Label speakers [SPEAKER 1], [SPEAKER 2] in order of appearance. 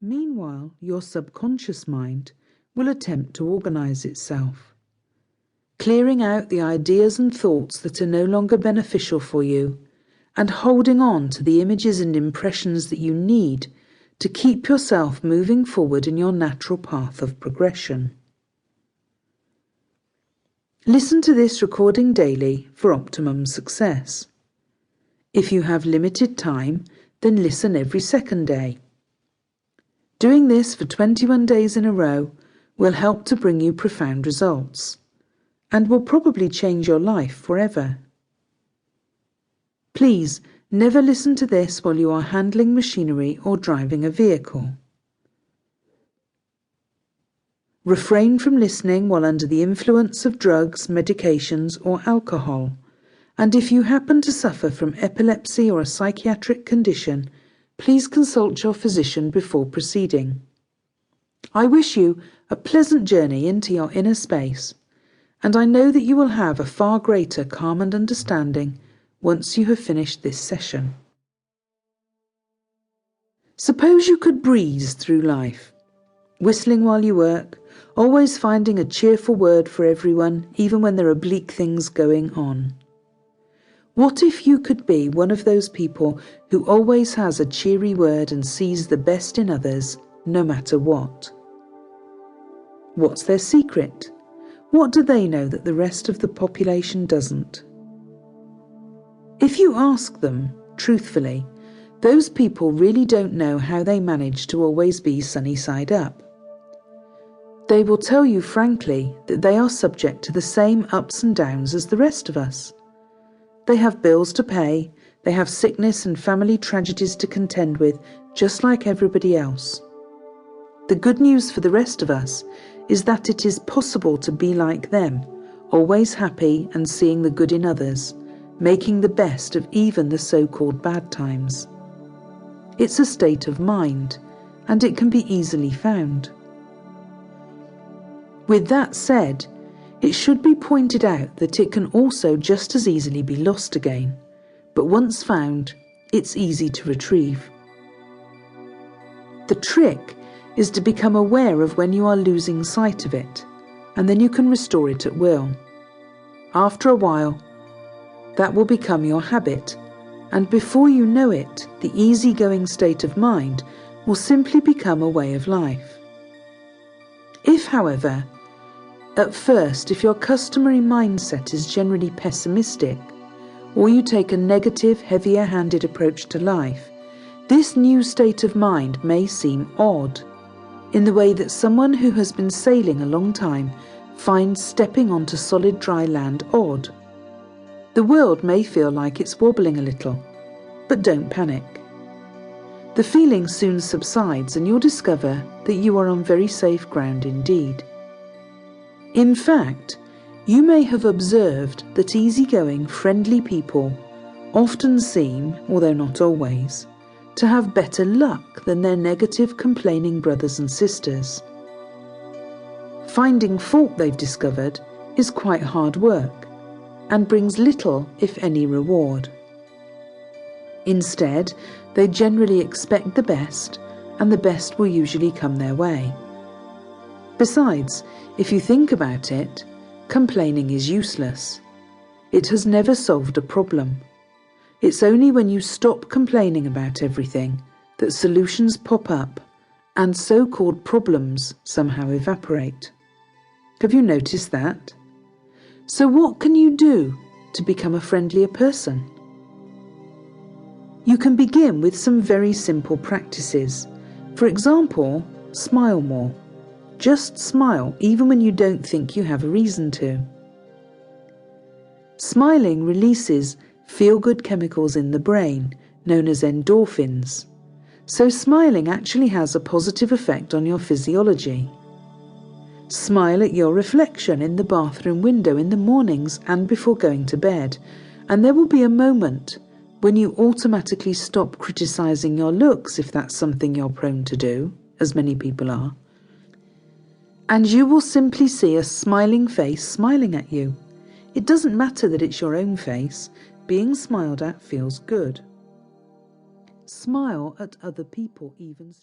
[SPEAKER 1] Meanwhile, your subconscious mind will attempt to organize itself, clearing out the ideas and thoughts that are no longer beneficial for you, and holding on to the images and impressions that you need to keep yourself moving forward in your natural path of progression. Listen to this recording daily for optimum success. If you have limited time, then listen every second day. Doing this for 21 days in a row will help to bring you profound results, and will probably change your life forever. Please never listen to this while you are handling machinery or driving a vehicle. Refrain from listening while under the influence of drugs, medications, or alcohol, and if you happen to suffer from epilepsy or a psychiatric condition, please consult your physician before proceeding. I wish you a pleasant journey into your inner space, and I know that you will have a far greater calm and understanding once you have finished this session. Suppose you could breeze through life, whistling while you work, always finding a cheerful word for everyone, even when there are bleak things going on. What if you could be one of those people who always has a cheery word and sees the best in others, no matter what? What's their secret? What do they know that the rest of the population doesn't? If you ask them, truthfully, those people really don't know how they manage to always be sunny side up. They will tell you frankly that they are subject to the same ups and downs as the rest of us. They have bills to pay, they have sickness and family tragedies to contend with, just like everybody else. The good news for the rest of us is that it is possible to be like them, always happy and seeing the good in others, making the best of even the so-called bad times. It's a state of mind, and it can be easily found. With that said, it should be pointed out that it can also just as easily be lost again, but once found, it's easy to retrieve. The trick is to become aware of when you are losing sight of it, and then you can restore it at will. After a while, that will become your habit, and before you know it, the easygoing state of mind will simply become a way of life. If, however, at first, if your customary mindset is generally pessimistic, or you take a negative, heavier-handed approach to life, this new state of mind may seem odd, in the way that someone who has been sailing a long time finds stepping onto solid dry land odd. The world may feel like it's wobbling a little, but don't panic. The feeling soon subsides and you'll discover that you are on very safe ground indeed. In fact, you may have observed that easygoing, friendly people often seem, although not always, to have better luck than their negative, complaining brothers and sisters. Finding fault, they've discovered, is quite hard work, and brings little, if any, reward. Instead, they generally expect the best, and the best will usually come their way. Besides, if you think about it, complaining is useless. It has never solved a problem. It's only when you stop complaining about everything that solutions pop up and so-called problems somehow evaporate. Have you noticed that? So what can you do to become a friendlier person? You can begin with some very simple practices. For example, smile more. Just smile, even when you don't think you have a reason to. Smiling releases feel-good chemicals in the brain, known as endorphins. So smiling actually has a positive effect on your physiology. Smile at your reflection in the bathroom window in the mornings and before going to bed, and there will be a moment when you automatically stop criticizing your looks if that's something you're prone to do, as many people are. And you will simply see a smiling face smiling at you. It doesn't matter that it's your own face. Being smiled at feels good. Smile at other people even.